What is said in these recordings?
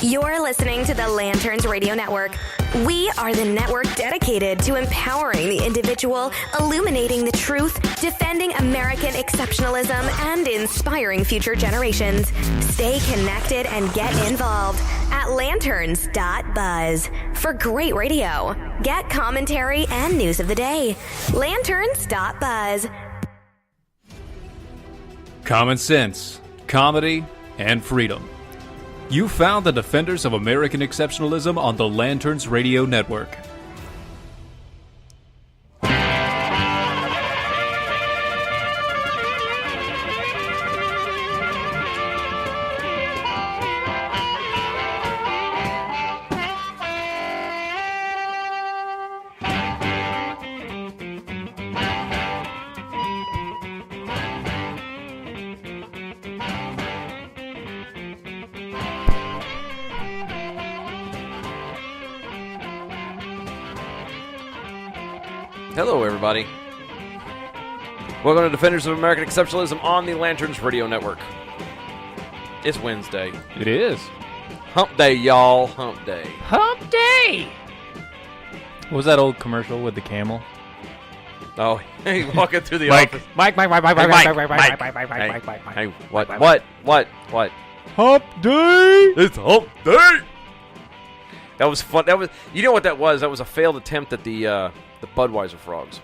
You're listening to the Lanterns Radio Network. We are the network dedicated to empowering the individual, illuminating the truth, defending American exceptionalism, and inspiring future generations. Stay connected and get involved at Lanterns.buzz for great radio. Get commentary and news of the day. Lanterns.buzz. Common sense, comedy, and freedom. You found the defenders of American exceptionalism on the Lanterns Radio Network. Hello, everybody. Welcome to Defenders of American Exceptionalism on the Lanterns Radio Network. It's Wednesday. It is. Hump Day, y'all. Hump Day. Hump Day! What was that old commercial with the camel? Oh, he's walking through the Mike. office. Mike. Hey, what? Hump Day! It's Hump Day! That was fun. You know what that was? That was a failed attempt at the Budweiser frogs.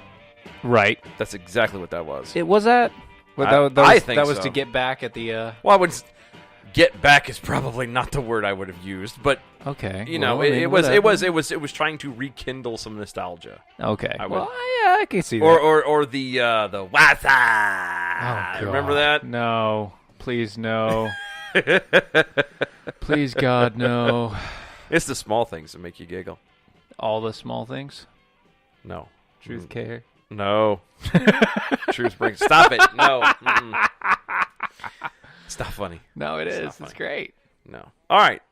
Right. That's exactly what that was. It was that? I think that was so. to get back at the... Well, I wouldn't... Get back is probably not the word I would have used, but okay, you know, it was trying to rekindle some nostalgia. Okay, Yeah, I can see that. Or the Wasa. Oh, remember that? No, please no. Please God no. It's the small things that make you giggle. All the small things. No. Truth care. No. Truth brings. Stop it. No. Mm-mm. It's not funny. No, it is. It's great. No. All right.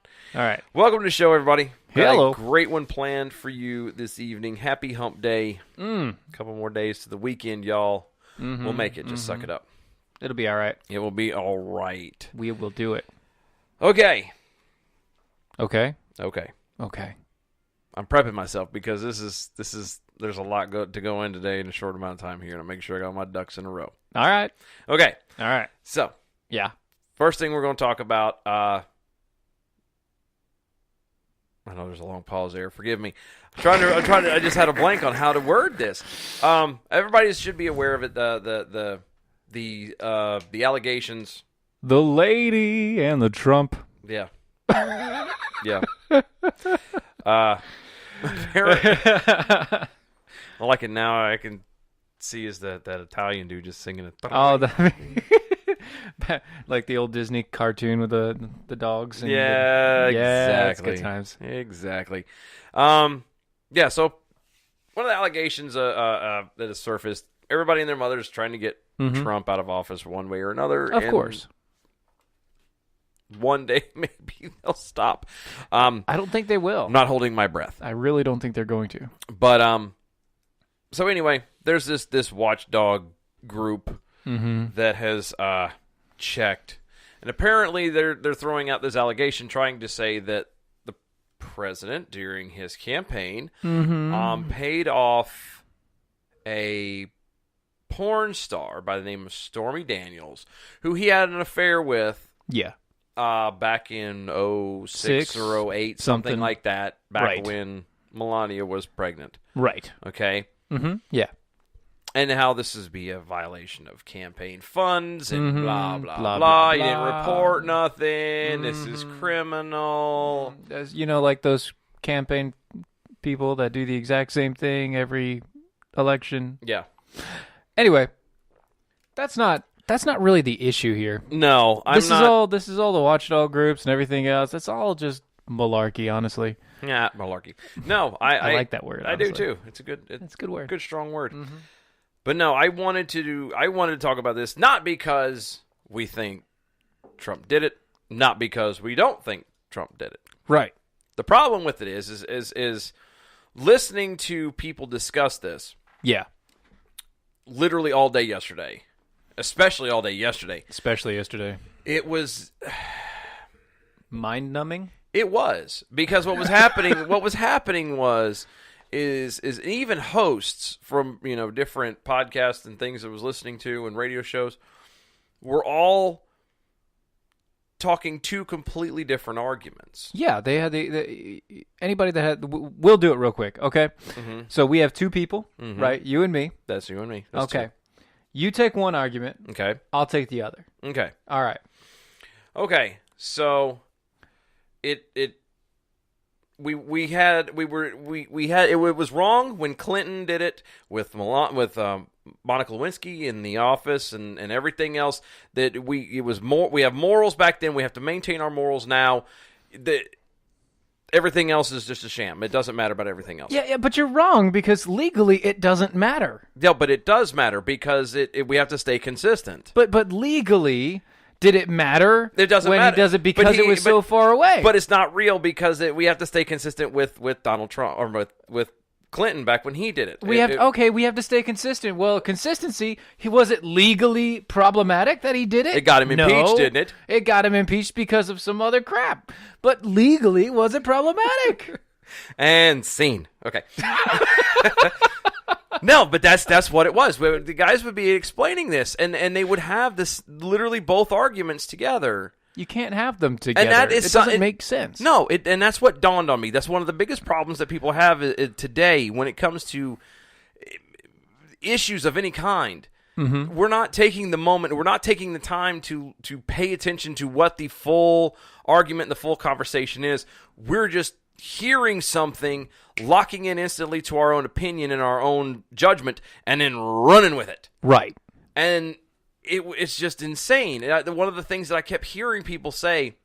Welcome to the show, everybody. Hello. Got a great one planned for you this evening. Happy Hump Day. A couple more days to the weekend, y'all. Mm-hmm. We'll make it. Just suck it up. It'll be all right. It will be all right. We will do it. Okay. Okay. I'm prepping myself because this is there's a lot to go in today in a short amount of time here, and I'm making sure I got my ducks in a row. All right. Okay. All right. So, yeah. First thing we're going to talk about, I know there's a long pause there. Forgive me. I just had a blank on how to word this. Everybody should be aware of it. The allegations. The lady and the Trump. Yeah. Yeah. Apparently, I like it now. I can see is that Italian dude just singing it. Oh, like the old Disney cartoon with the dogs. And exactly. It's good times. Exactly. Yeah. So one of the allegations that has surfaced, everybody and their mother is trying to get Trump out of office one way or another. Of course. One day, maybe they'll stop. I don't think they will. I'm not holding my breath. I really don't think they're going to. But so anyway, there's this watchdog group that has checked, and apparently they're throwing out this allegation, trying to say that the president during his campaign paid off a porn star by the name of Stormy Daniels, who he had an affair with. Yeah. Back in 06 or 08, something like that, back when Melania was pregnant. Right. Okay? Yeah. And how this is be a violation of campaign funds and blah, blah, blah, blah. You didn't report nothing. This is criminal. As, like those campaign people that do the exact same thing every election. Yeah. Anyway, that's not really the issue here. No, This is all the watchdog groups and everything else. That's all just malarkey, honestly. Yeah, malarkey. No, I like that word. I honestly. do too. It's a good word. Good strong word. But no, I wanted to talk about this not because we think Trump did it, not because we don't think Trump did it. Right. The problem with it is listening to people discuss this. Yeah. Literally all day yesterday. Especially all day yesterday. Especially yesterday. It was mind-numbing. It was, because what was happening is even hosts from, different podcasts and things I was listening to and radio shows were all talking two completely different arguments. Yeah, they had anybody that had. We'll do it real quick, okay? Mm-hmm. So we have two people, right? You and me. That's you and me. That's okay. Two. You take one argument. Okay. I'll take the other. Okay. All right. Okay. So it was wrong when Clinton did it with Monica Lewinsky in The Office and everything else. That we have morals back then. We have to maintain our morals now. Everything else is just a sham. It doesn't matter about everything else. Yeah, but you're wrong, because legally it doesn't matter. Yeah, but it does matter, because we have to stay consistent. But legally, did it matter? It doesn't when matter. He does it because it was so far away. But it's not real, because we have to stay consistent with Donald Trump, or with Clinton back when he did it. We have to stay consistent. Well, consistency. Was it legally problematic that he did it? It got him impeached, didn't it? It got him impeached because of some other crap. But legally, was it problematic? And scene. Okay. No, but that's what it was. The guys would be explaining this, and they would have this literally both arguments together. You can't have them together. And it doesn't make sense. No, and that's what dawned on me. That's one of the biggest problems that people have today when it comes to issues of any kind. Mm-hmm. We're not taking the moment. We're not taking the time to pay attention to what the full argument and the full conversation is. We're just hearing something, locking in instantly to our own opinion and our own judgment, and then running with it. Right. And it's just insane. One of the things that I kept hearing people say,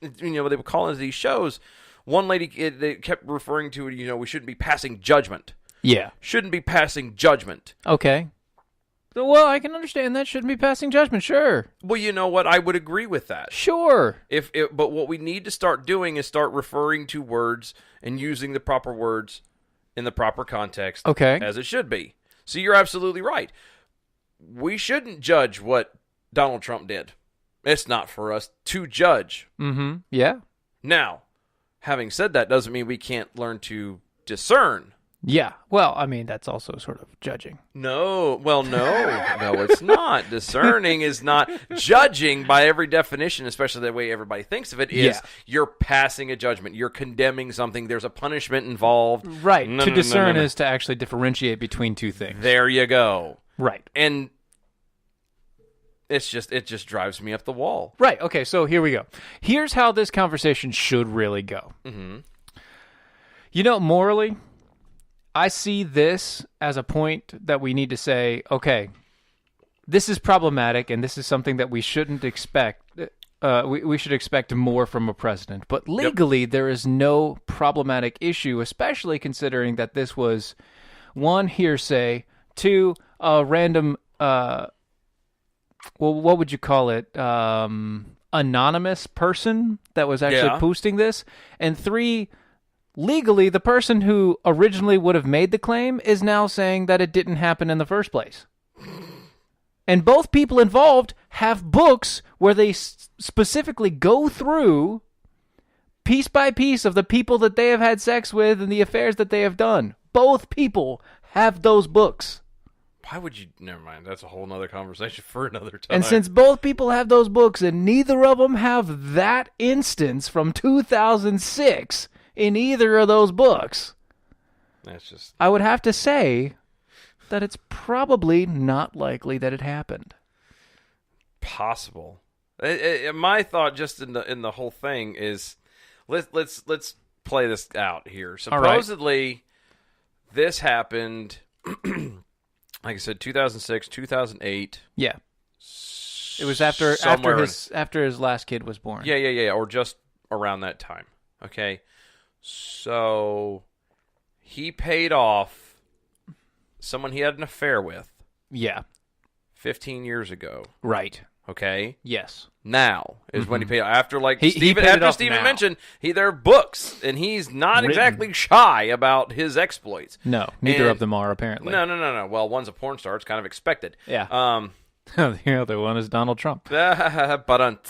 they would call into these shows, one lady, they kept referring to it, we shouldn't be passing judgment. Yeah. Shouldn't be passing judgment. Okay. Well, I can understand that. Shouldn't be passing judgment, sure. Well, you know what? I would agree with that. Sure. But what we need to start doing is start referring to words and using the proper words in the proper context. Okay. As it should be. So you're absolutely right. We shouldn't judge what Donald Trump did. It's not for us to judge. Mm-hmm. Yeah. Now, having said that, doesn't mean we can't learn to discern. Yeah. Well, I mean, that's also sort of judging. No. Well, no, it's not. Discerning is not judging by every definition, especially the way everybody thinks of it, is you're passing a judgment. You're condemning something. There's a punishment involved. Right. To discern is to actually differentiate between two things. There you go. Right. And it just drives me up the wall. Right. Okay, so here we go. Here's how this conversation should really go. Mm-hmm. Morally, I see this as a point that we need to say, okay, this is problematic, and this is something that we shouldn't expect. We should expect more from a president. But legally, there is no problematic issue, especially considering that this was, one, hearsay, two, a random, what would you call it? Anonymous person that was actually posting this, and three, legally, the person who originally would have made the claim is now saying that it didn't happen in the first place. And both people involved have books where they specifically go through piece by piece of the people that they have had sex with and the affairs that they have done. Both people have those books. Why would you? Never mind. That's a whole nother conversation for another time. And since both people have those books and neither of them have that instance from 2006 in either of those books, I would have to say that it's probably not likely that it happened. Possible. My thought, just in the whole thing, is let's play this out here. Supposedly, this happened. Like I said, 2006, 2008. Yeah. It was after his last kid was born. Yeah, or just around that time. Okay. So he paid off someone he had an affair with. Yeah. 15 years ago. Right. Okay. Yes. Now is when he paid after Stephen mentioned there are books and he's not exactly shy about his exploits. No, neither of them are apparently. No. Well, one's a porn star. It's kind of expected. Yeah. The other one is Donald Trump. But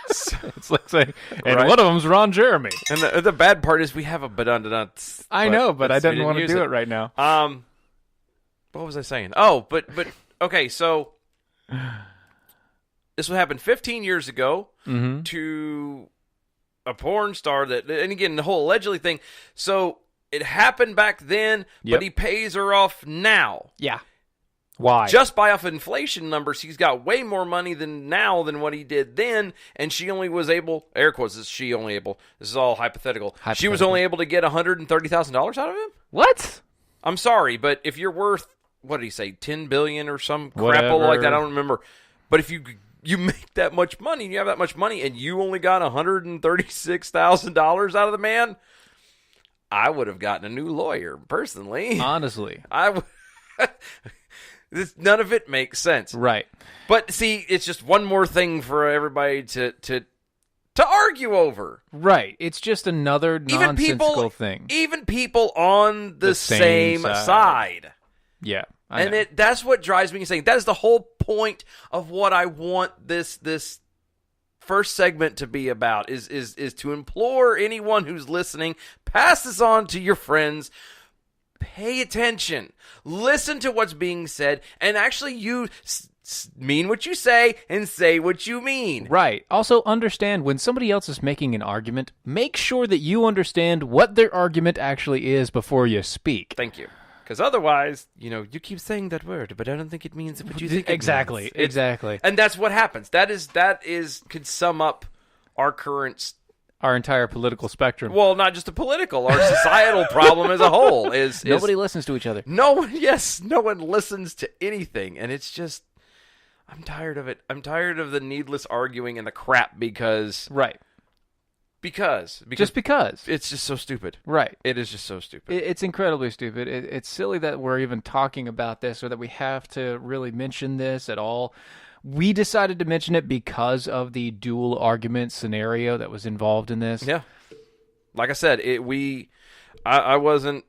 It's like saying, and Right. one of them's Ron Jeremy. And the bad part is we have a badundanut. I know, but I didn't want to use do it right now. What was I saying? Oh, but okay, so this would happen 15 years ago to a porn star and again, the whole allegedly thing. So it happened back then, but he pays her off now. Yeah. Why? Just by off inflation numbers, he's got way more money than what he did then, and she only was able, air quotes, this is all hypothetical. She was only able to get $130,000 out of him? What? I'm sorry, but if you're worth, what did he say, $10 billion or some crap Whatever. like that, I don't remember. But if you make that much money, and you have that much money, and you only got $136,000 out of the man, I would have gotten a new lawyer, personally. Honestly. None of it makes sense. Right. But see, it's just one more thing for everybody to argue over. Right. It's just another nonsensical thing. Even people on the same side. Yeah. That's what drives me insane. That is the whole point of what I want this first segment to be about, is to implore anyone who's listening, pass this on to your friends. Pay attention. Listen to what's being said, and actually you mean what you say and say what you mean. Right. Also, understand when somebody else is making an argument, make sure that you understand what their argument actually is before you speak. Thank you. Because otherwise, you keep saying that word, but I don't think it means what you think it exactly. means. Exactly. And that's what happens. That could sum up our current... Our entire political spectrum. Well, not just a political, our societal problem as a whole is nobody listens to each other. No one listens to anything, and it's just I'm tired of it. I'm tired of the needless arguing and the crap because just because it's just so stupid. Right. It is just so stupid. It's incredibly stupid. It's silly that we're even talking about this or that we have to really mention this at all. We decided to mention it because of the dual argument scenario that was involved in this. Yeah. Like I said, I wasn't,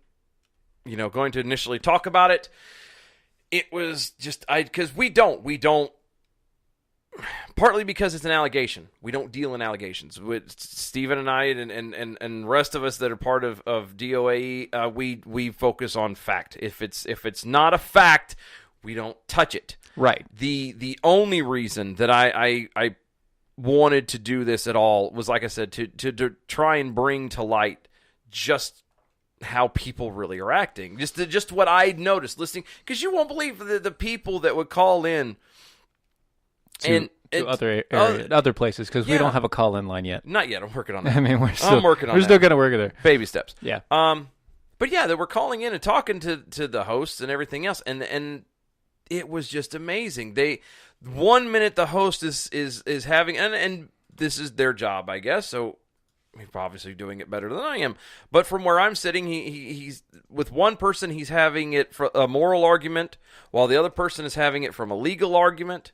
going to initially talk about it. It was just, because we don't, partly because it's an allegation. We don't deal in allegations. With Steven and I and rest of us that are part of DOAE, we focus on fact. If it's not a fact, we don't touch it. Right. The only reason that I wanted to do this at all was, like I said, to try and bring to light just how people really are acting. Just what I noticed listening, because you won't believe the people that would call in to other places, because we don't have a call-in line yet. Not yet. I'm working on that. I mean, I'm working on that. We're still going to work there. Baby steps. Yeah. But yeah, they were calling in and talking to the hosts and everything else, and it was just amazing. 1 minute the host is having, and this is their job, I guess. So he's obviously doing it better than I am. But from where I'm sitting, he's with one person, he's having it for a moral argument, while the other person is having it from a legal argument.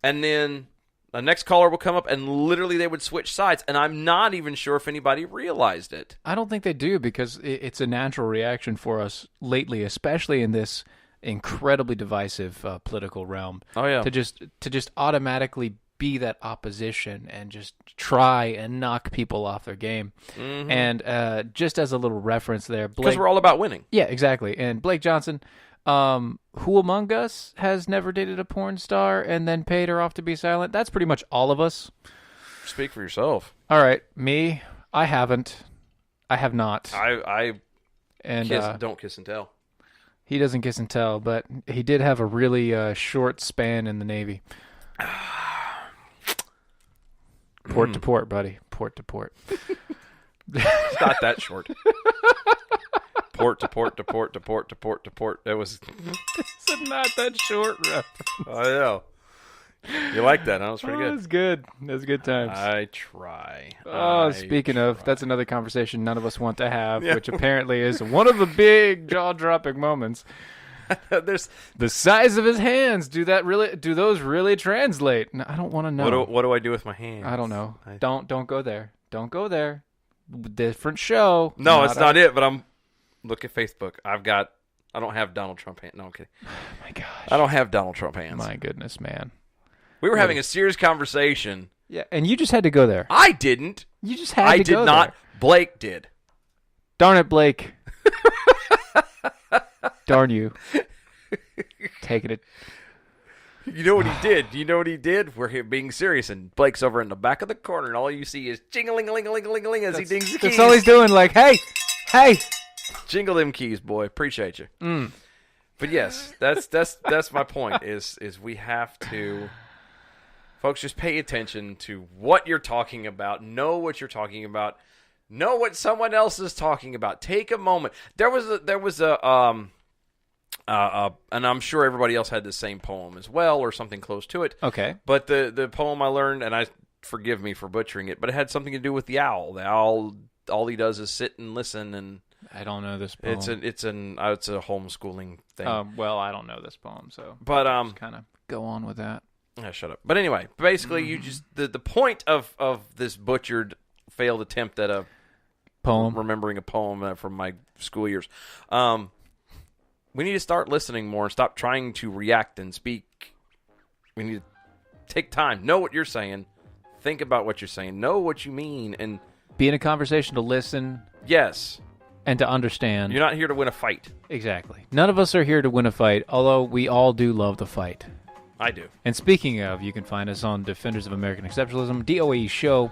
And then the next caller will come up, and literally they would switch sides. And I'm not even sure if anybody realized it. I don't think they do, because it's a natural reaction for us lately, especially in this incredibly divisive political realm. Oh yeah, to just automatically be that opposition and just try and knock people off their game. Mm-hmm. And just as a little reference there, because we're all about winning. Yeah, exactly. And Blake Johnson, who among us has never dated a porn star and then paid her off to be silent? That's pretty much all of us. Speak for yourself. All right, me, I haven't. I have not. Don't kiss and tell. He doesn't kiss and tell, but he did have a really short span in the Navy. Port to port, buddy. Port to port. It's not that short. Port to port to port to port to port to port. It was It's not that short reference. I know. You like that, huh? That was pretty good. It was good. It was good times. I try. Speaking of, that's another conversation none of us want to have, which apparently is one of the big jaw-dropping moments. There's the size of his hands. Do those really translate? No, I don't want to know. What do I do with my hands? I don't know. Don't go there. Don't go there. Different show. No, it's not it. But look at Facebook. I don't have Donald Trump hands. No, I'm kidding. Oh my gosh. I don't have Donald Trump hands. My goodness, man. We were having a serious conversation Yeah, and you just had to go there. I didn't. You just had to go I did not. there. Blake did. Darn it, Blake. Darn you. Taking it. You know what he did? You know what he did? We're here being serious, and Blake's over in the back of the corner, and all you see is jingling-a-ling-a-ling-a-ling-a-ling as he dings the keys. That's all he's doing, like, hey. Jingle them keys, boy. Appreciate you. But yes, that's my point, is we have to, folks, just pay attention to what you're talking about. Know what you're talking about. Know what someone else is talking about. Take a moment. There was a and I'm sure everybody else had the same poem as well, or something close to it. Okay. But the poem I learned, and forgive me for butchering it, but it had something to do with the owl. The owl, all he does is sit and listen, and I don't know this poem. it's a homeschooling thing. Well, I don't know this poem, so but just kind of go on with that. Shut up. But anyway, basically, you just the point of this butchered failed attempt at a Poem. remembering a poem from my school years. We need to start listening more and stop trying to react and speak. We need to take time, know what you're saying, think about what you're saying, know what you mean, and Be in a conversation to listen. Yes. And to understand. You're not here to win a fight. Exactly. None of us are here to win a fight, although we all do love the fight. I do. And speaking of, you can find us on Defenders of American Exceptionalism, DOAE Show,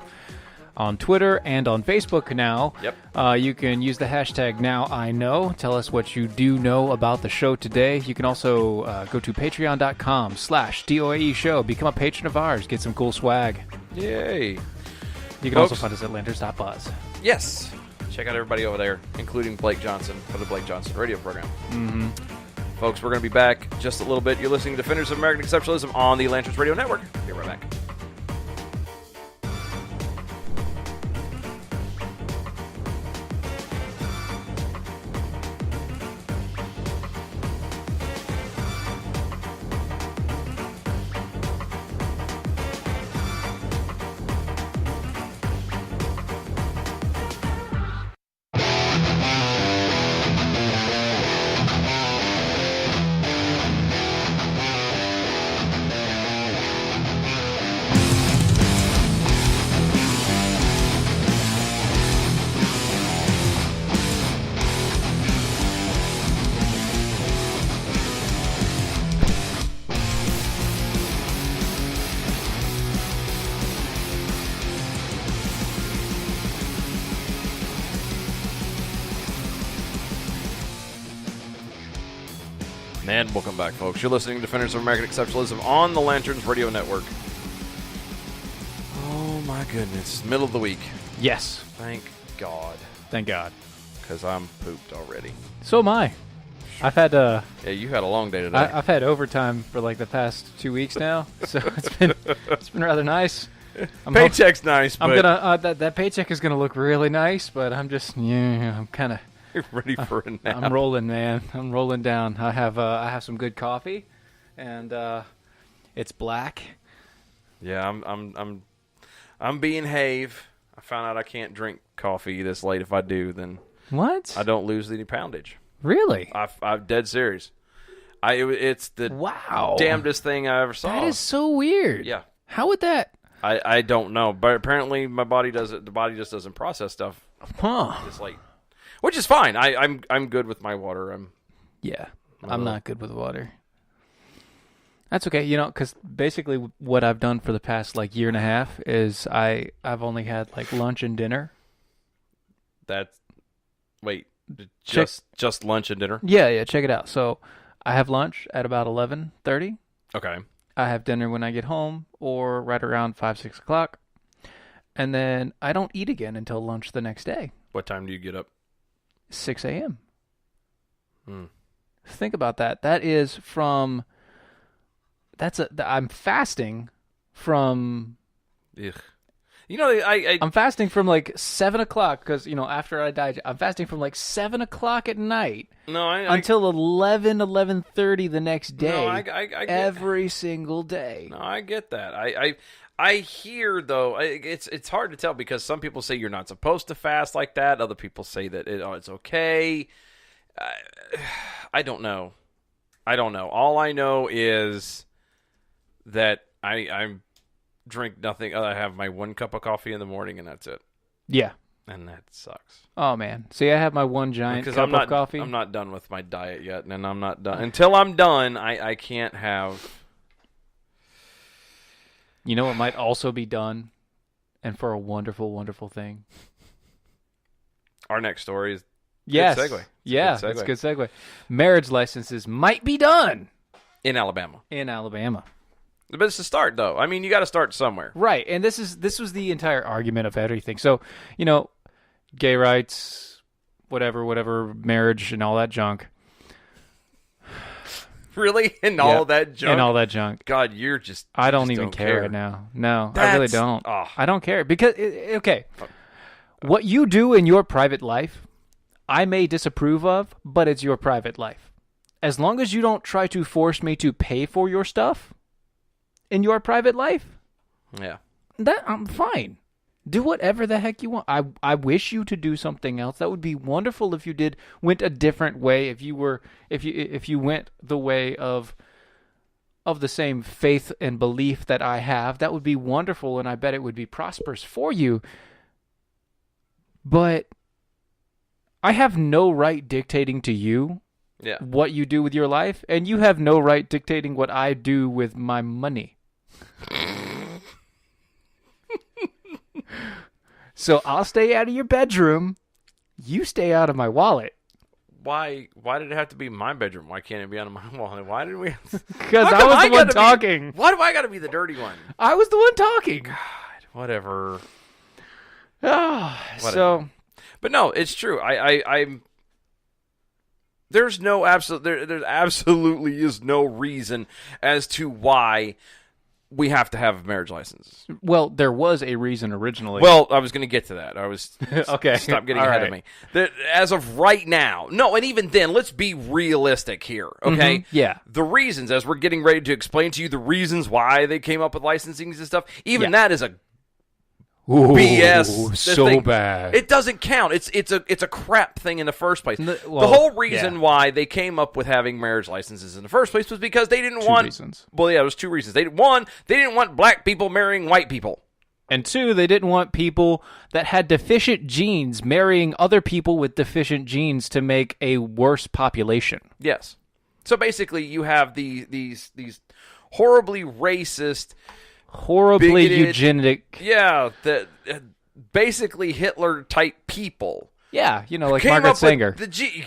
on Twitter and on Facebook now. Yep. You can use the hashtag NowIKnow. Tell us what you do know about the show today. You can also go to patreon.com/DOAE Show. Become a patron of ours. Get some cool swag. Yay. You can Folks, also find us at Lanterns.buzz. Yes. Check out everybody over there, including Blake Johnson for the Blake Johnson radio program. Mm-hmm. Folks, we're going to be back just a little bit. You're listening to Defenders of American Exceptionalism on the Lanterns Radio Network. Be right back. And welcome back, folks. You're listening to Defenders of American Exceptionalism on the Lanterns Radio Network. Oh, my goodness. Middle of the week. Yes. Thank God. Thank God. Because I'm pooped already. So am I. I've had Yeah, you had a long day today. I've had overtime for like the past 2 weeks now, so it's been rather nice. Paycheck's nice, but I'm gonna that paycheck is gonna look really nice, but I'm just I'm kind of ready for a nap. I'm rolling, man. I'm rolling down. I have some good coffee, and it's black. Yeah, I'm being Have. I found out I can't drink coffee this late. If I do, then What? I don't lose any poundage. Really? I'm dead serious. It's the damnedest thing I ever saw. That is so weird. Yeah. How would that? I don't know, but apparently my body does it. The body just doesn't process stuff. Huh? It's like, which is fine. I'm good with my water. I'm not good with water. That's okay, because basically what I've done for the past like year and a half is I've only had like lunch and dinner. Just lunch and dinner. Yeah. Check it out. So I have lunch at about 11:30. Okay. I have dinner when I get home, or right around 5-6 o'clock, and then I don't eat again until lunch the next day. What time do you get up? 6 a.m. Think about that. That is from. I'm fasting from. Ugh. I'm fasting from like 7 o'clock because after I die, I'm fasting from like 7 o'clock at night. Until 11:30 the next day. No, I get every single day. No, I get that. I hear though it's hard to tell because some people say you're not supposed to fast like that. Other people say that it's okay. I don't know. All I know is that I'm drink nothing. I have my 1 cup of coffee in the morning, and that's it. Yeah. And that sucks. Oh, man. See, I have my 1 giant cup of coffee. I'm not done with my diet yet, and I'm not done. Until I'm done, I can't have... You know what might also be done? And for a wonderful, wonderful thing. Our next story is... Yes. Good segue. That's a good segue. Marriage licenses might be done. In Alabama. But it's a start, though. I mean, you got to start somewhere. Right, and this was the entire argument of everything. So, gay rights, whatever, marriage and all that junk. Really? And all that junk? And all that junk. God, you're just... I don't even care right now. No, I really don't. Oh. I don't care. Because, okay, what you do in your private life, I may disapprove of, but it's your private life. As long as you don't try to force me to pay for your stuff in your private life, yeah, that I'm fine. Do whatever the heck you want. I wish you to do something else. That would be wonderful if you went a different way. If you went the way of the same faith and belief that I have, that would be wonderful, and I bet it would be prosperous for you. But I have no right dictating to you what you do with your life, and you have no right dictating what I do with my money. So I'll stay out of your bedroom. You stay out of my wallet. Why did it have to be my bedroom? Why can't it be out of my wallet? Why did we? Because I was the one talking. Why do I got to be the dirty one? I was the one talking. God, whatever. Whatever. So, but no, it's true. I'm. There's absolutely is no reason as to why we have to have marriage licenses. Well, there was a reason originally. Well, I was going to get to that. I was okay. Stop getting ahead of me. As of right now, no, and even then, let's be realistic here, okay? Mm-hmm. Yeah. The reasons, as we're getting ready to explain to you the reasons why they came up with licensing and stuff, even that is a BS. So bad. It doesn't count. It's a crap thing in the first place. The whole reason why they came up with having marriage licenses in the first place was because they didn't want... 2 reasons. Well, yeah, it was 2 reasons. They didn't want black people marrying white people. And 2, they didn't want people that had deficient genes marrying other people with deficient genes to make a worse population. Yes. So basically, you have these horribly racist... Horribly bigoted, eugenic. Yeah, basically Hitler-type people. Yeah, like Margaret Sanger.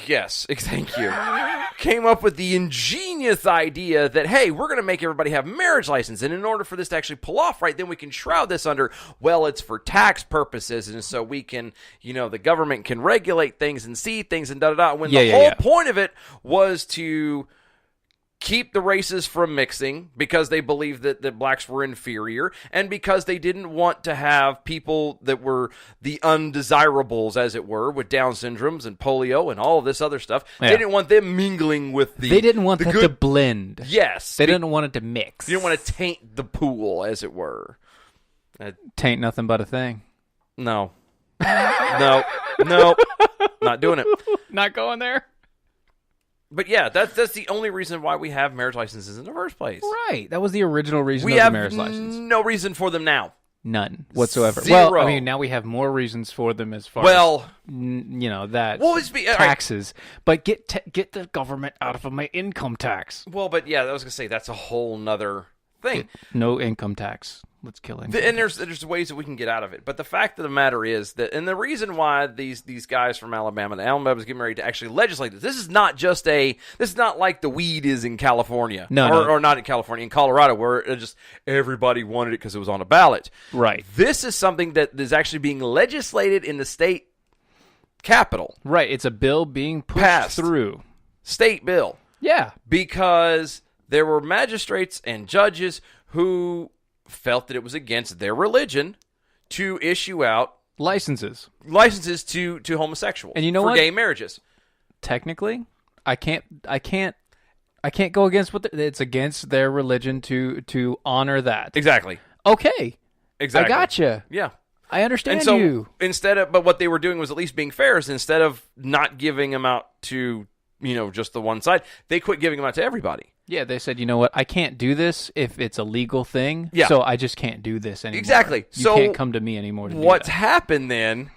Yes, thank you. Came up with the ingenious idea that, hey, we're going to make everybody have marriage license, and in order for this to actually pull off right, then we can shroud this under, well, it's for tax purposes, and so we can, the government can regulate things and see things and da-da-da, when the whole point of it was to... keep the races from mixing because they believed that blacks were inferior and because they didn't want to have people that were the undesirables, as it were, with Down syndromes and polio and all of this other stuff. Yeah. They didn't want them mingling with the... They didn't want that to blend. Yes. They didn't want it to mix. They didn't want to taint the pool, as it were. Taint nothing but a thing. No. No. Not doing it. Not going there. But yeah, that's the only reason why we have marriage licenses in the first place. Right. That was the original reason of the marriage license. We have no reason for them now. None whatsoever. 0. Well, I mean, now we have more reasons for them as far as, that taxes. Right. But get the government out of my income tax. Well, but yeah, I was going to say, that's a whole nother thing. No income tax. Let's kill income and tax. There's ways that we can get out of it. But the fact of the matter is that, and the reason why these guys from Alabama is getting ready to actually legislate this is not like the weed is in California. Or not in California, in Colorado, where it just everybody wanted it because it was on a ballot. Right. This is something that is actually being legislated in the state capitol. Right. It's a bill being pushed through. State bill. Yeah. Because there were magistrates and judges who felt that it was against their religion to issue out licenses to homosexuals, and for gay marriages. Technically, I can't go against it's against their religion to honor that. Exactly. Okay. Exactly. I gotcha. Yeah. I understand and so you. But what they were doing was at least being fair. Is instead of not giving them out to just the one side, they quit giving them out to everybody. Yeah, they said, you know what? I can't do this if it's a legal thing. Yeah. So I just can't do this anymore. Exactly. You So can't come to me anymore to do what's that. happened then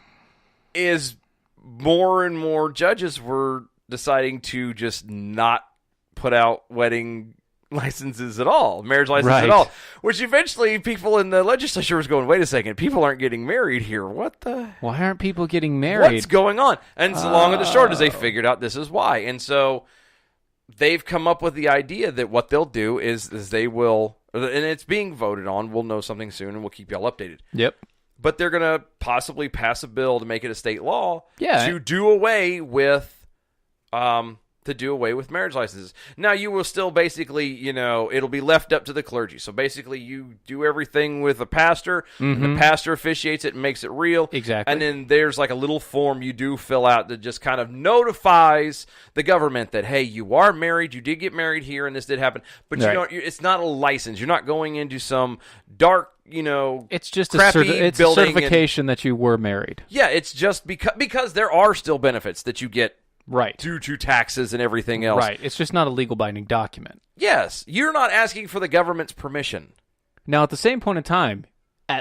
is more and more judges were deciding to just not put out wedding licenses at all, marriage licenses at all, which eventually people in the legislature was going, wait a second, people aren't getting married here. What the? Why aren't people getting married? What's going on? And so long and the short is they figured out this is why. And so they've come up with the idea that what they'll do is they will, and it's being voted on, we'll know something soon and we'll keep y'all updated. Yep. But they're going to possibly pass a bill to make it a state law Yeah. to do away with marriage licenses. Now, you will still basically, it'll be left up to the clergy. So basically, you do everything with a pastor, and the pastor officiates it and makes it real. Exactly. And then there's like a little form you do fill out that just kind of notifies the government that, hey, you are married, you did get married here, and this did happen. But you don't. It's not a license. You're not going into some dark, it's just crappy a building certification that you were married. Yeah, it's just because there are still benefits that you get due to taxes and everything else. Right. It's just not a legal binding document. Yes, you're not asking for the government's permission. Now, at the same point in time,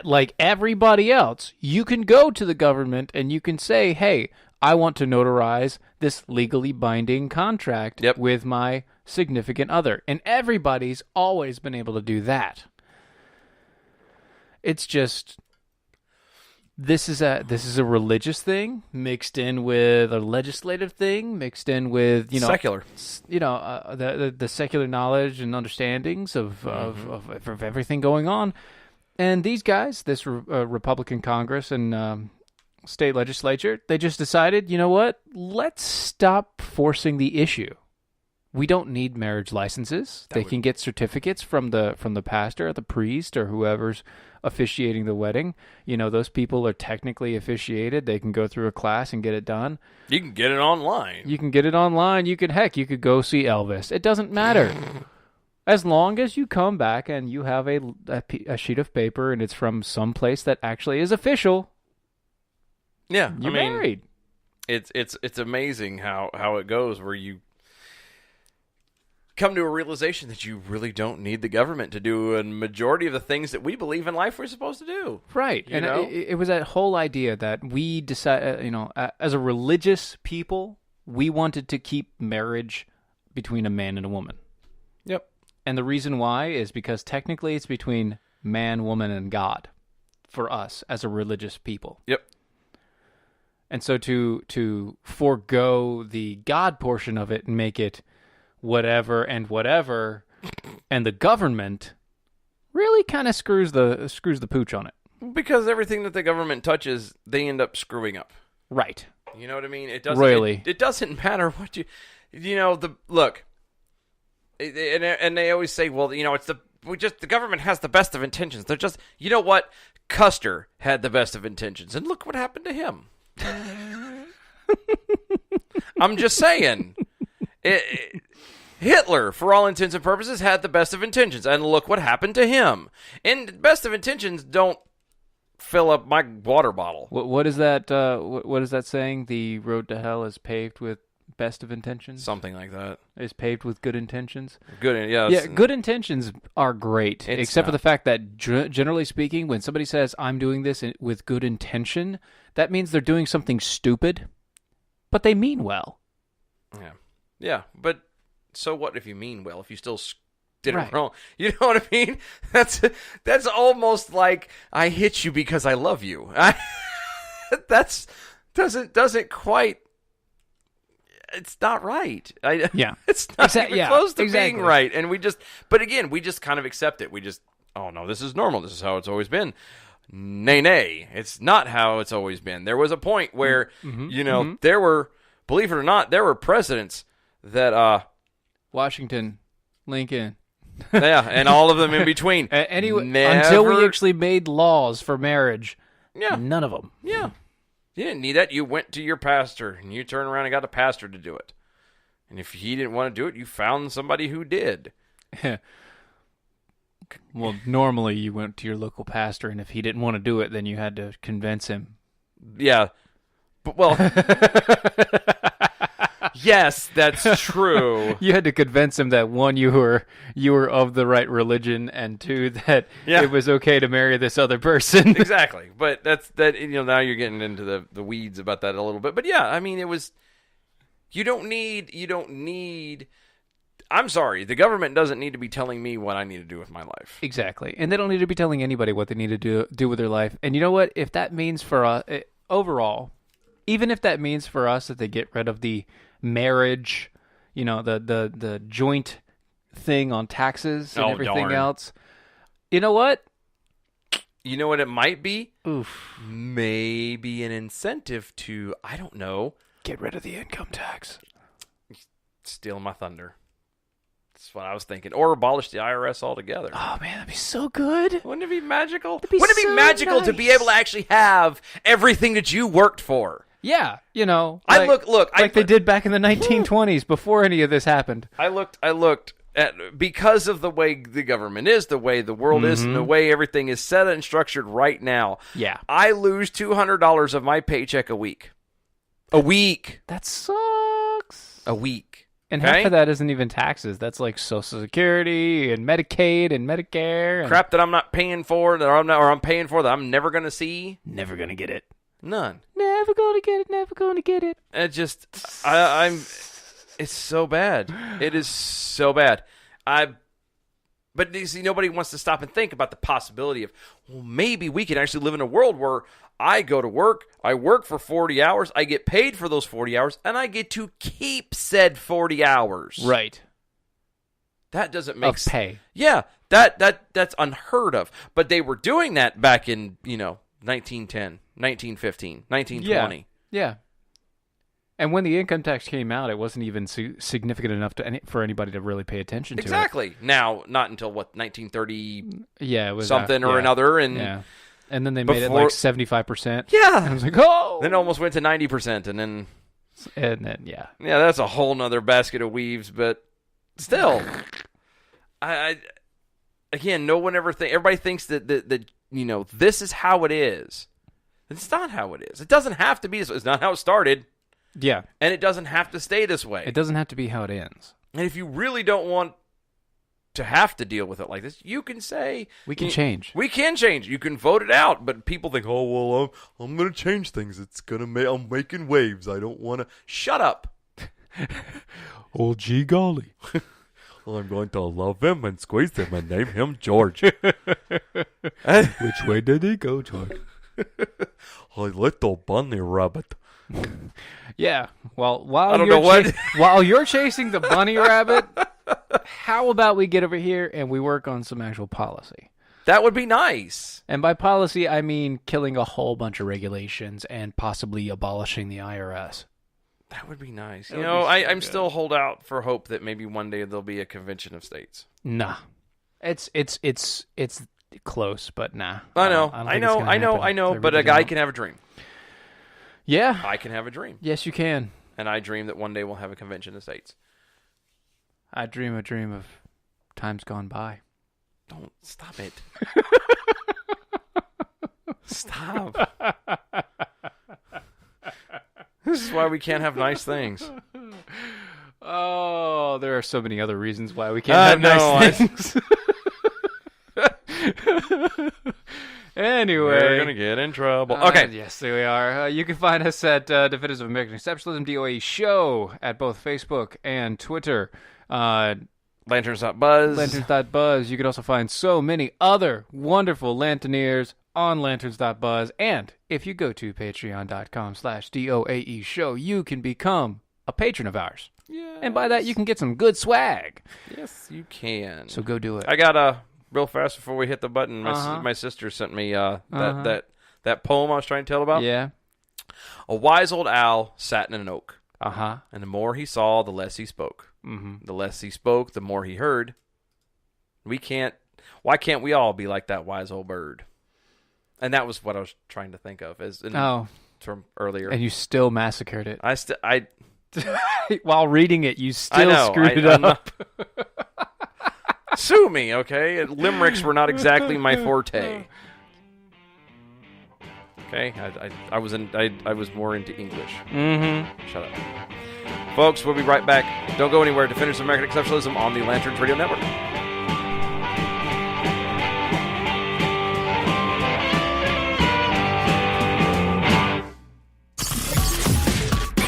like everybody else, you can go to the government and you can say, hey, I want to notarize this legally binding contract with my significant other. And everybody's always been able to do that. It's just... This is a religious thing mixed in with a legislative thing mixed in with secular, the secular knowledge and understandings of everything going on, and these guys, this Republican Congress and state legislature, they just decided, you know what? Let's stop forcing the issue. We don't need marriage licenses. They can get certificates from the pastor or the priest or whoever's officiating the wedding. Those people are technically officiated. They can go through a class and get it done. You can get it online. You could go see Elvis. It doesn't matter. As long as you come back and you have a sheet of paper and it's from some place that actually is official. Yeah, you're married. It's amazing how it goes where you come to a realization that you really don't need the government to do a majority of the things that we believe in life we're supposed to do. Right. And it was that whole idea that we decided, as a religious people, we wanted to keep marriage between a man and a woman. Yep. And the reason why is because technically it's between man, woman, and God for us as a religious people. Yep. And so to forego the God portion of it and make it whatever, and the government really kind of screws the pooch on it. Because everything that the government touches, they end up screwing up. Right. You know what I mean? It doesn't really. It doesn't matter what look. And they always say, well, it's the government has the best of intentions. They're just, you know what? Custer had the best of intentions, and look what happened to him. I'm just saying. Hitler, for all intents and purposes, had the best of intentions, and look what happened to him. And best of intentions don't fill up my water bottle. What is that? What is that saying? The road to hell is paved with best of intentions. Something like that. Is paved with good intentions. Good, yeah. Yeah, good intentions are great, except for the fact that generally speaking, when somebody says I'm doing this with good intention, that means they're doing something stupid, but they mean well. Yeah. Yeah, but so what if you mean well, if you still did it wrong? You know what I mean? That's almost like I hit you because I love you. That's doesn't quite. It's not right. It's not even close to being right. And we just kind of accept it. We just, oh no, this is normal. This is how it's always been. Nay, it's not how it's always been. There was a point where there were, believe it or not, there were presidents that Washington, Lincoln, and all of them in between. Anyway, until we actually made laws for marriage, none of them. Yeah, you didn't need that. You went to your pastor and you turned around and got a pastor to do it. And if he didn't want to do it, you found somebody who did. Well, normally you went to your local pastor, and if he didn't want to do it, then you had to convince him. Yeah, but well. Yes, that's true. You had to convince him that, one, you were of the right religion, and two, that it was okay to marry this other person. Exactly. But now you're getting into the weeds about that a little bit. But yeah, I mean, it was, you don't need, I'm sorry, the government doesn't need to be telling me what I need to do with my life. Exactly. And they don't need to be telling anybody what they need to do with their life. And you know what? If that means for us, overall, even if that means for us that they get rid of the marriage, the joint thing on taxes and everything else, you know what? You know what it might be? Oof. Maybe an incentive to, I don't know. Get rid of the income tax. Stealing my thunder. That's what I was thinking. Or abolish the IRS altogether. Oh, man, that'd be so good. Wouldn't it be magical? Wouldn't it be magical to be able to actually have everything that you worked for? Yeah, they did back in the 1920s before any of this happened. I looked at, because of the way the government is, the way the world is, and the way everything is set and structured right now. Yeah. I lose $200 of my paycheck a week. A week. That sucks. A week. And half of that isn't even taxes. That's like Social Security and Medicaid and Medicare. Crap that I'm not paying for, I'm paying for that I'm never going to see. Never going to get it. None. Never going to get it. Never going to get it. It just, it's so bad. It is so bad. But you see, nobody wants to stop and think about the possibility of, well, maybe we can actually live in a world where I go to work, I work for 40 hours, I get paid for those 40 hours, and I get to keep said 40 hours. Right. That doesn't make sense. Of pay. Yeah, that's unheard of. But they were doing that back in, 1910, 1915, 1920. Yeah. And when the income tax came out, it wasn't even significant enough for anybody to really pay attention to it. Exactly. Now, not until, 1930 it was something or another. And then they made it like 75%. Yeah. And I was like, oh! Then it almost went to 90%, and then... Yeah, that's a whole nother basket of weaves, but still. Again, no one ever everybody thinks that this is how it is. It's not how it is. It doesn't have to be this way. It's not how it started. Yeah. And it doesn't have to stay this way. It doesn't have to be how it ends. And if you really don't want to have to deal with it like this, you can say... We can change. We can change. You can vote it out. But people think, oh, well, I'm going to change things. It's going to I'm making waves. I don't want to... Shut up. Oh, gee golly. I'm going to love him and squeeze him and name him George. Which way did he go, George? A little bunny rabbit. Yeah. Well, while you're chasing the bunny rabbit, how about we get over here and we work on some actual policy? That would be nice. And by policy, I mean killing a whole bunch of regulations and possibly abolishing the IRS. That would be nice. I'm still hold out for hope that maybe one day there'll be a convention of states. Nah. It's close, but nah. I know, but a guy can have a dream. Yeah. I can have a dream. Yes, you can. And I dream that one day we'll have a convention of states. I dream a dream of times gone by. Don't stop it. Stop. This is why we can't have nice things. Oh, there are so many other reasons why we can't have nice things. Anyway. We're going to get in trouble. Okay. Yes, there we are. You can find us at Defenders of American Exceptionalism, DOA Show, at both Facebook and Twitter. Lanterns.buzz. Lanterns.buzz. You can also find so many other wonderful Lanterneers on Lanterns.buzz. And if you go to patreon.com/DOAE Show, you can become a patron of ours. Yes. And by that, you can get some good swag. Yes, you can. So go do it. I got real fast before we hit the button. My sister sent me that poem I was trying to tell about. Yeah. A wise old owl sat in an oak. Uh-huh. And the more he saw, the less he spoke. Mm-hmm. The less he spoke, the more he heard. Why can't we all be like that wise old bird? And that was what I was trying to think of from earlier. And you still massacred it. While reading it, you still screwed it up. Sue me, okay? Limericks were not exactly my forte. Okay, I was more into English. Mm-hmm. Shut up. Folks, we'll be right back. Don't go anywhere. Defenders of American Exceptionalism on the Lanterns Radio Network.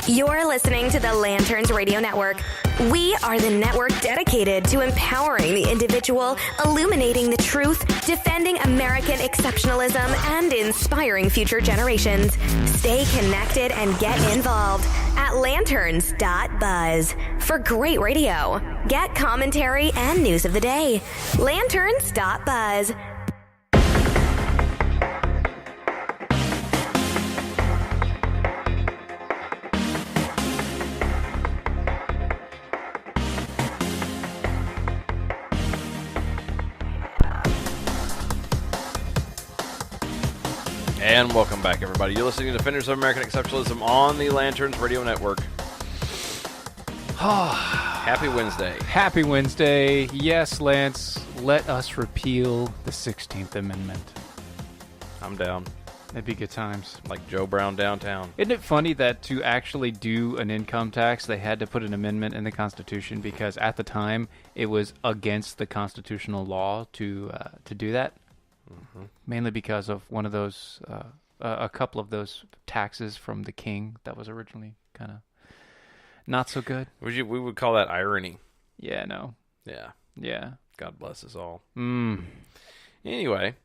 You're listening to the Lanterns Radio Network. We are the network dedicated to empowering the individual, illuminating the truth, defending American exceptionalism, and inspiring future generations. Stay connected and get involved at Lanterns.buzz for great radio. Get commentary and news of the day. Lanterns.buzz. And welcome back, everybody. You're listening to Defenders of American Exceptionalism on the Lanterns Radio Network. Happy Wednesday. Happy Wednesday. Yes, Lance, let us repeal the 16th Amendment. I'm down. That'd be good times. Like Joe Brown downtown. Isn't it funny that to actually do an income tax, they had to put an amendment in the Constitution because at the time it was against the constitutional law to do that? Mm-hmm. Mainly because of one of those, a couple of those taxes from the king that was originally kind of not so good. We would call that irony. Yeah, no. Yeah. God bless us all. Mm. Anyway,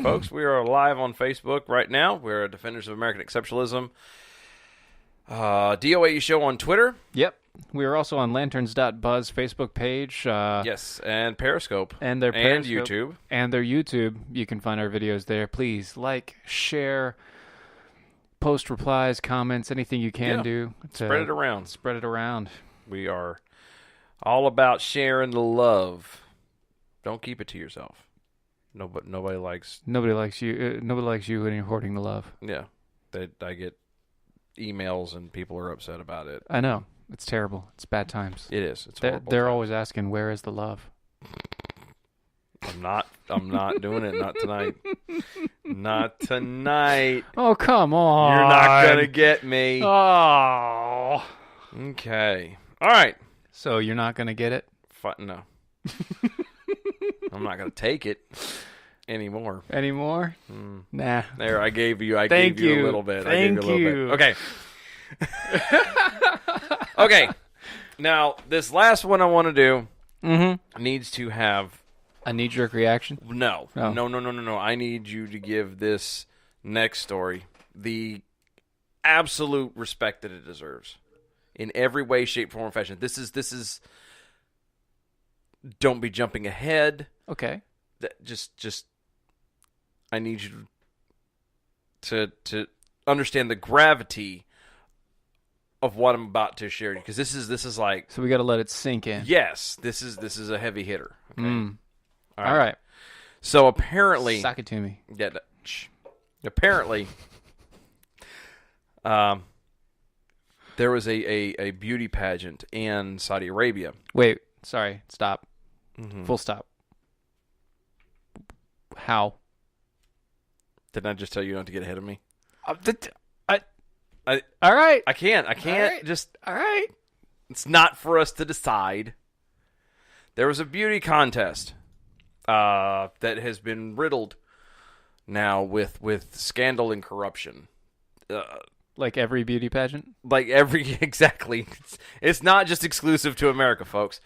folks, we are live on Facebook right now. We're Defenders of American Exceptionalism. DOAE show on Twitter. Yep. We are also on Lanterns.buzz Facebook page. Yes, and Periscope. And their Periscope. And YouTube. And their YouTube. You can find our videos there. Please like, share, post replies, comments, anything you can do. Spread it around. Spread it around. We are all about sharing the love. Don't keep it to yourself. Nobody likes you. Nobody likes you when you're hoarding the love. Yeah. I get emails and people are upset about it. I know. It's terrible. It's bad times. It is. It's horrible. They're always asking, where is the love? I'm not doing it. Not tonight. Not tonight. Oh, come on. You're not going to get me. Oh. Okay. All right. So you're not going to get it? No. I'm not going to take it anymore. Anymore? Nah. There, I gave you a little bit. Thank you. Okay. Okay. Now, this last one I want to do needs to have a knee-jerk reaction? No. Oh. No. I need you to give this next story the absolute respect that it deserves in every way, shape, form, or fashion. This is don't be jumping ahead. Okay. Just I need you to understand the gravity of what I'm about to share, because this is like, so we got to let it sink in. Yes, this is a heavy hitter. Okay? All right. So apparently, suck it to me. Yeah. Apparently, there was a beauty pageant in Saudi Arabia. Wait, sorry, stop. Full stop. How? Didn't I just tell you not to get ahead of me? All right. I can't. All right. It's not for us to decide. There was a beauty contest that has been riddled now with scandal and corruption. Like every beauty pageant? Exactly. It's not just exclusive to America, folks.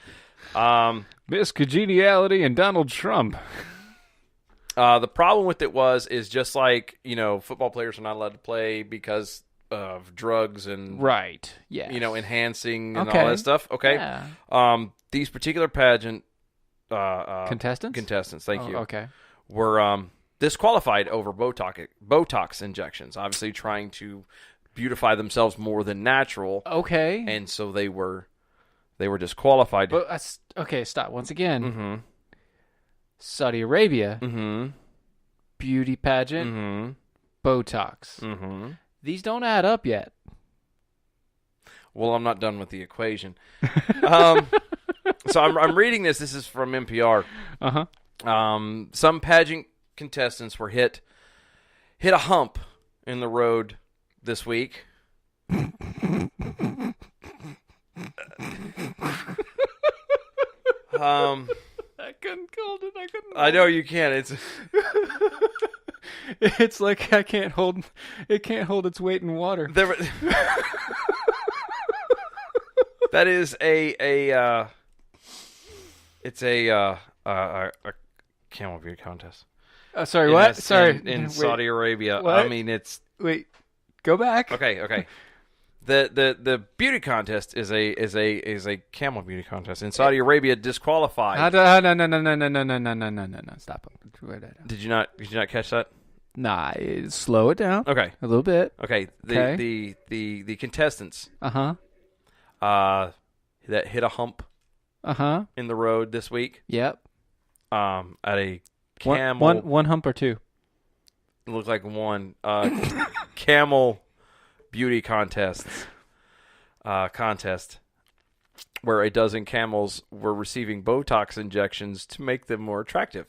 Miss Congeniality and Donald Trump. The problem with it is just like, football players are not allowed to play because of drugs and right, yeah, enhancing and all that stuff. Okay, yeah. These particular pageant contestants, thank you. Okay, were disqualified over Botox injections. Obviously, trying to beautify themselves more than natural. Okay, and so they were disqualified. But okay, stop once again. Saudi Arabia, beauty pageant, Botox. These don't add up yet. Well, I'm not done with the equation. So I'm reading this. This is from NPR. Some pageant contestants were hit a hump in the road this week. I couldn't hold it. I know you can't. It's like it can't hold its weight in water. That is a camel beauty contest. Sorry, what? Sorry, in Saudi Arabia. What? I mean, it's go back. okay. The beauty contest is a camel beauty contest in Saudi Arabia. Disqualified. No. Stop. Did you not catch that? Nah, slow it down. Okay, a little bit. Okay. The contestants. That hit a hump. In the road this week. Yep. At a camel. One hump or two. It looked like one. Camel beauty contest where a dozen camels were receiving Botox injections to make them more attractive.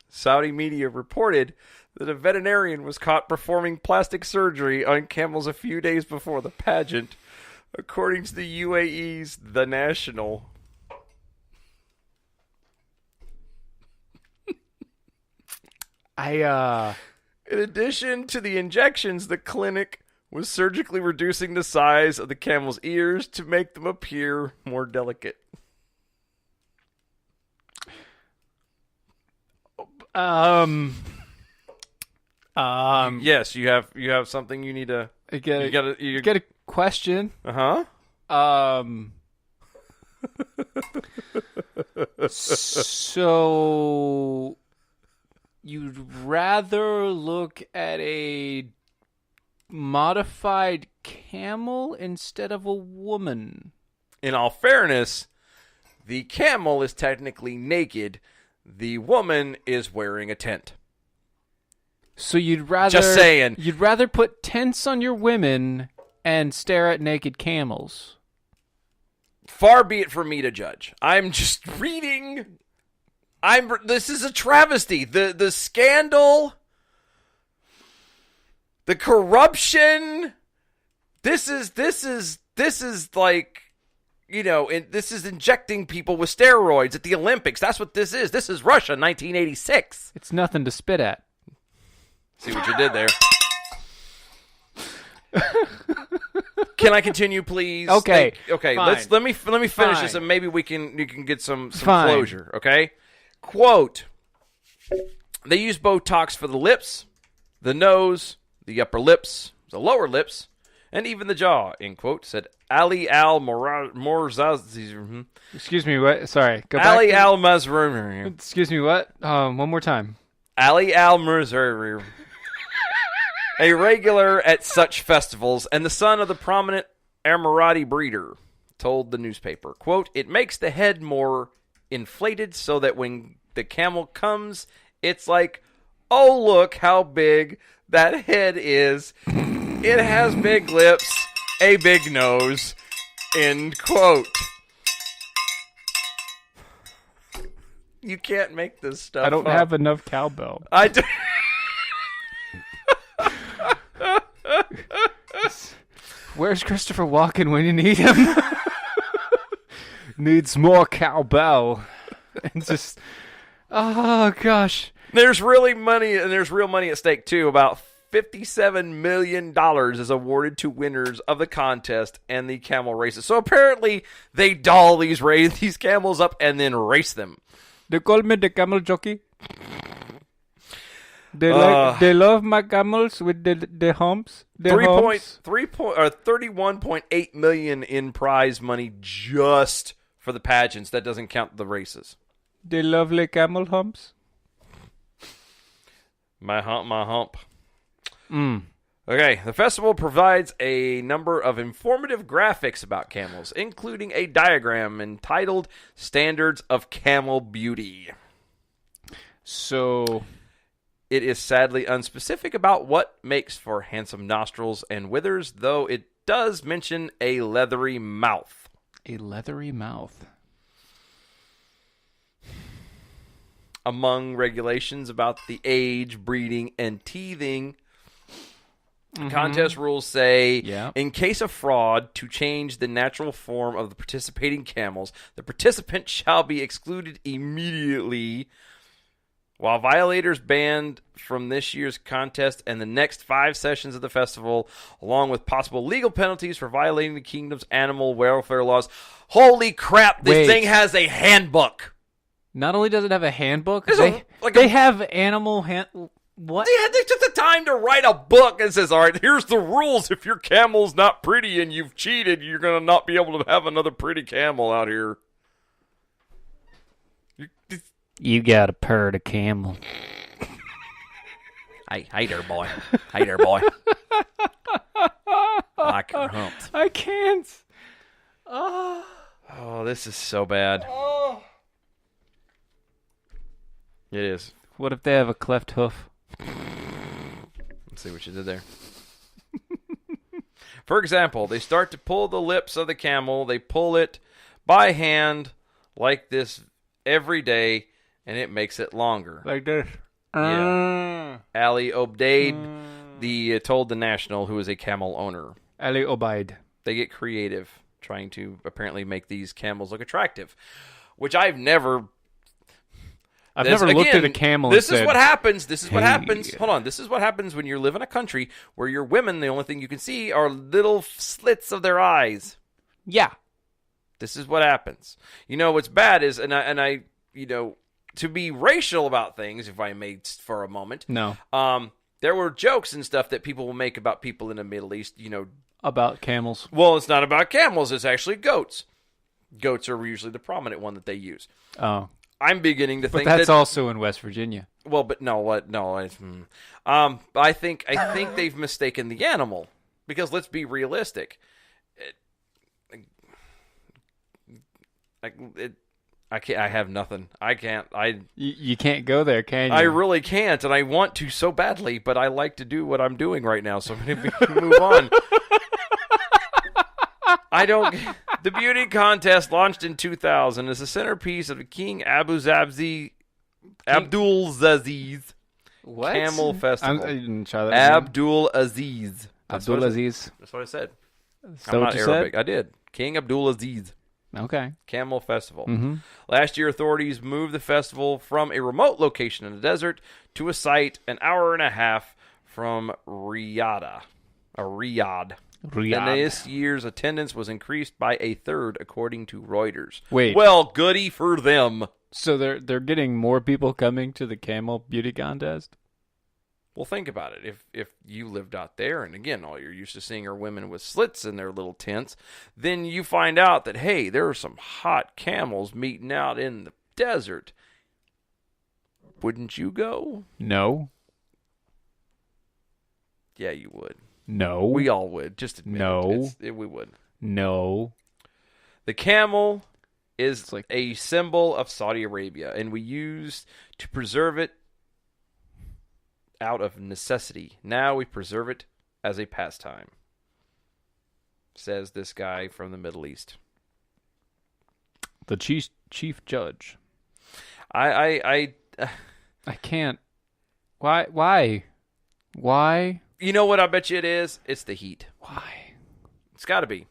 Saudi media reported that a veterinarian was caught performing plastic surgery on camels a few days before the pageant, according to the UAE's The National. In addition to the injections, the clinic was surgically reducing the size of the camel's ears to make them appear more delicate. Yes, you have something you need to. You get a question. So you'd rather look at a modified camel instead of a woman? In all fairness, the camel is technically naked. The woman is wearing a tent. So you'd rather just saying. You'd rather put tents on your women and stare at naked camels. Far be it from me to judge. I'm just reading. This is a travesty. The scandal, the corruption. This is like, this is injecting people with steroids at the Olympics. That's what this is. This is Russia, 1986. It's nothing to spit at. See what you did there. Can I continue, please? Okay. Fine. Let me finish Fine. this, and maybe you can get some Fine. closure. Okay. Quote: they use Botox for the lips, the nose, the upper lips, the lower lips, and even the jaw. End quote. Said Ali Al Morzaz. Excuse me. What? Sorry. Go back. Ali Al Mazrur. Excuse me. What? One more time. Ali Al Mazrur. A regular at such festivals and the son of the prominent Emirati breeder, told the newspaper, quote, it makes the head more inflated so that when the camel comes, it's like, oh, look how big that head is. It has big lips, a big nose, end quote. You can't make this stuff I don't up. have enough cowbell. I do. Where's Christopher Walken when you need him? Needs more cowbell. And just, oh gosh. There's really money, and there's real money at stake too. About $57 million is awarded to winners of the contest and the camel races. So apparently they doll these camels up and then race them. They call me the camel jockey. They love my camels with the humps. $31.8 million in prize money just for the pageants. That doesn't count the races. The lovely camel humps. My hump. Okay, the festival provides a number of informative graphics about camels, including a diagram entitled Standards of Camel Beauty. So it is sadly unspecific about what makes for handsome nostrils and withers, though it does mention a leathery mouth. A leathery mouth. Among regulations about the age, breeding, and teething Contest rules say, Yeah. in case of fraud, to change the natural form of the participating camels, the participant shall be excluded immediately, while violators banned from this year's contest and the next 5 sessions of the festival, along with possible legal penalties for violating the kingdom's animal welfare laws. Holy crap, this thing has a handbook. Not only does it have a handbook, There's they have animal What? They took the time to write a book and says, all right, here's the rules. If your camel's not pretty and you've cheated, you're going to not be able to have another pretty camel out here. You got to purr the camel. Hey there, boy. Hey there, boy. Like your humps. I can't. Oh, this is so bad. Oh. It is. What if they have a cleft hoof? Let's see what you did there. For example, they start to pull the lips of the camel. They pull it by hand like this every day, and it makes it longer. Like this. Yeah. Ali Obeid told the National, who is a camel owner. Ali Obeid. They get creative, trying to apparently make these camels look attractive, which I've never looked at a camel This and is said, what happens. This is what "Hey." happens. Hold on. This is what happens when you live in a country where your women, the only thing you can see are little slits of their eyes. Yeah. This is what happens. You know what's bad is, and I, you know, to be racial about things, if I may, for a moment. No. There were jokes and stuff that people will make about people in the Middle East. You know, About camels. well, it's not about camels. It's actually goats. Goats are usually the prominent one that they use. Oh. I'm beginning to But think that's that, also in West Virginia. well, but no, what? No, I think they've mistaken the animal, because let's be realistic. I can't. I have nothing. I can't. You can't go there, can you? I really can't, and I want to so badly, but I like to do what I'm doing right now, so I'm going to move on. The beauty contest launched in 2000 is the centerpiece of the King Abdulaziz What? Camel Festival. I didn't try that. Abdulaziz. Abdulaziz. That's what I said. Is I'm that what not you Arabic. said? I did. King Abdulaziz. Okay. Camel Festival. Mm-hmm. Last year, authorities moved the festival from a remote location in the desert to a site an hour and a half from Riyadh. And this year's attendance was increased by a third, according to Reuters. Wait. Well, goody for them. So they're getting more people coming to the camel beauty contest? Well, think about it. If you lived out there, and again, all you're used to seeing are women with slits in their little tents, then you find out that, hey, there are some hot camels meeting out in the desert. Wouldn't you go? No. Yeah, you would. No. We all would. Just admit No. we would. No. The camel is It's like- a symbol of Saudi Arabia, and we used to preserve it out of necessity. Now we preserve it as a pastime, says this guy from the Middle East. The chief judge. I can't. Why? You know what I bet you it is? It's the heat. Why? It's got to be.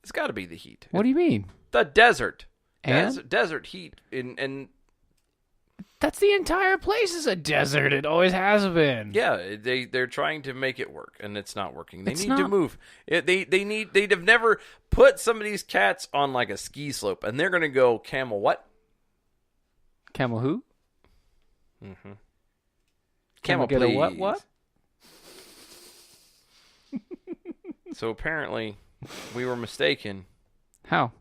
It's got to be the heat. What do you mean? The desert. And? Desert heat. And That's the entire place is a desert. It always has been. yeah, they're trying to make it work, and it's not working. They It's need to not. move. They'd have never put some of these cats on like a ski slope, and they're going to go camel what? Camel who? Mm-hmm. Camel get a what? So apparently, we were mistaken. How?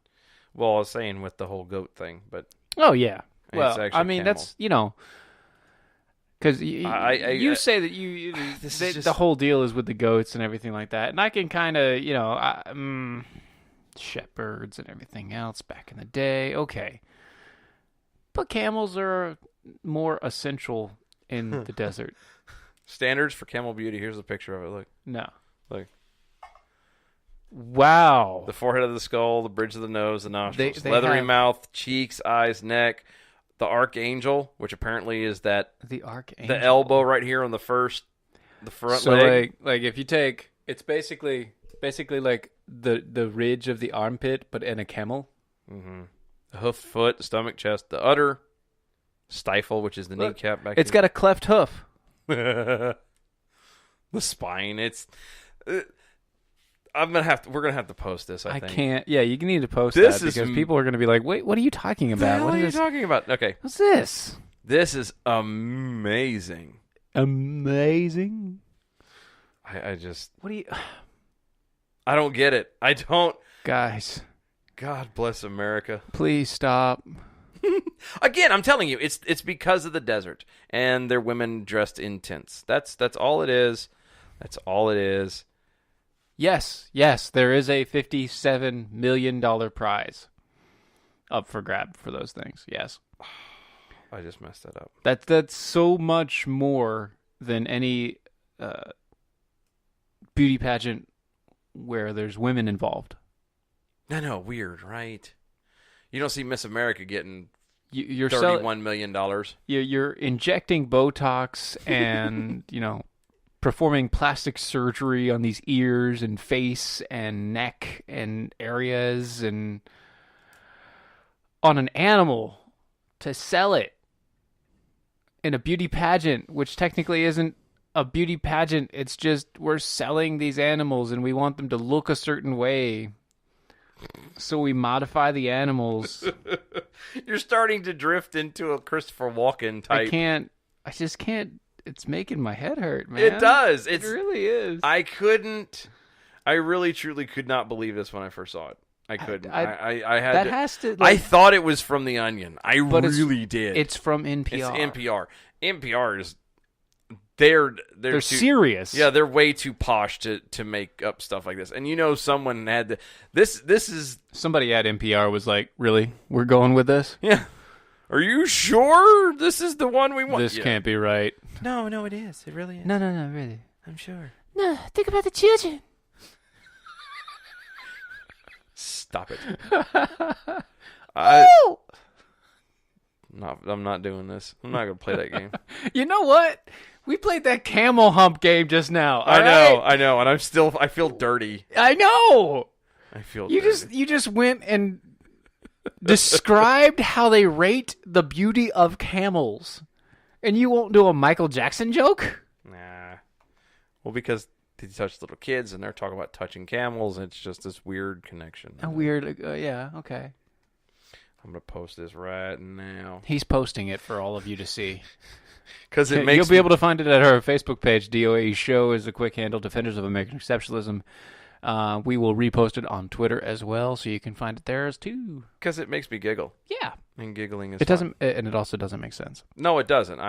Well, I was saying with the whole goat thing, but Oh, yeah. It's Well, actually I mean, camel. that's, because you say that This is just- the whole deal is with the goats and everything like that. And I can kind of, shepherds and everything else back in the day. Okay. But camels are more essential in the desert. standards for camel beauty. Here's a picture of it. Look. No. Look. Wow. The forehead of the skull, the bridge of the nose, the nostrils, They leathery have- mouth, cheeks, eyes, neck, the archangel, which apparently is that The archangel. the elbow right here on the first The front so leg. like if you take, it's basically like the ridge of the armpit, but in a camel. Mm-hmm. The hoof, foot, the stomach, chest, the udder, stifle, which is the kneecap back. It's got a cleft hoof. The spine. It's. We're gonna have to post this. I think. Can't. Yeah, you need to post This that is because people are gonna be like, "Wait, what are you talking about? What are you talking about?" Okay, what's this? this is amazing. Amazing. I just. What do you, I don't get it. I don't. guys? God bless America. Please stop. Again, I'm telling you, it's because of the desert and their women dressed in tents. That's all it is. That's all it is. Yes, there is a $57 million prize up for grab for those things. Yes. I just messed that up. That's so much more than any beauty pageant where there's women involved. No, weird, right? You don't see Miss America getting You're $31 million. You're injecting Botox and performing plastic surgery on these ears and face and neck and areas and on an animal to sell it in a beauty pageant, which technically isn't a beauty pageant. It's just we're selling these animals and we want them to look a certain way. So we modify the animals. You're starting to drift into a Christopher Walken type. I just can't. It's making my head hurt, man. It does. It really is. I really truly could not believe this when I first saw it. I couldn't. I had that to, has to. I thought it was from The Onion. I really did. It's from NPR. It's NPR. NPR is they're serious. Yeah, they're way too posh to make up stuff like this. And someone had this is somebody at NPR was like, "Really? We're going with this?" Yeah. Are you sure this is the one we want? This can't be right. No, it is. It really is. No, really. I'm sure. No, think about the children. Stop it. Oh! I'm not doing this. I'm not going to play that game. You know what? We played that camel hump game just now. I know, and I feel dirty. I know. I feel dirty. You just went and described how they rate the beauty of camels. And you won't do a Michael Jackson joke? Nah. Well, because they touch little kids and they're talking about touching camels, and it's just this weird connection. Yeah, okay. I'm going to post this right now. He's posting it for all of you to see. Because you'll be able to find it at our Facebook page. DOA Show is the quick handle, Defenders of American Exceptionalism. We will repost it on Twitter as well, so you can find it there as too. Because it makes me giggle. Yeah, and giggling is. It doesn't, and it also doesn't make sense. No, it doesn't.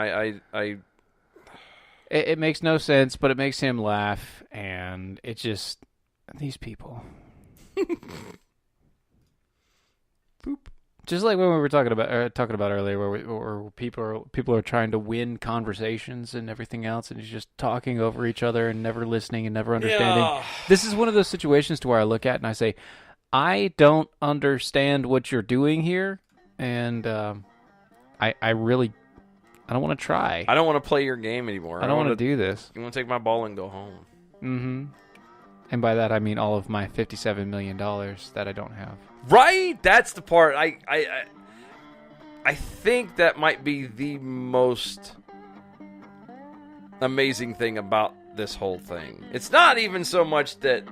It makes no sense, but it makes him laugh, and it just these people. Boop. Just like when we were talking about earlier, where people are trying to win conversations and everything else, and he's just talking over each other and never listening and never understanding. Yeah. This is one of those situations to where I look at and I say, I don't understand what you're doing here, and I don't want to try. I don't want to play your game anymore. I don't want to do this. You want to take my ball and go home. Mm-hmm. And by that I mean all of my $57 million that I don't have. Right? That's the part. I think that might be the most amazing thing about this whole thing. It's not even so much that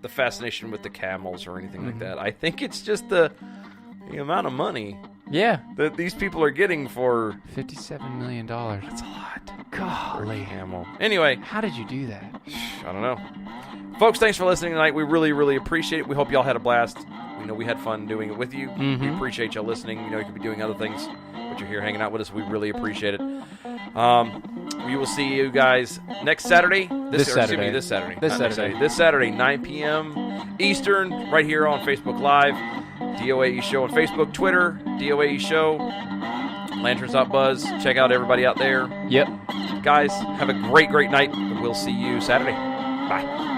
the fascination with the camels or anything like that. I think it's just the amount of money. Yeah. That these people are getting for $57 million. That's a lot. Golly. Camel. Anyway. How did you do that? I don't know. Folks, thanks for listening tonight. We really, really appreciate it. We hope y'all had a blast. We know we had fun doing it with you. Mm-hmm. We appreciate y'all listening. We know you could be doing other things, but you're here hanging out with us. We really appreciate it. We will see you guys next Saturday. This Saturday, 9 p.m. Eastern, right here on Facebook Live. DOAE Show on Facebook, Twitter, DOAE Show, Lanterns.buzz. Check out everybody out there. Yep. Guys, have a great, great night. We'll see you Saturday. Bye.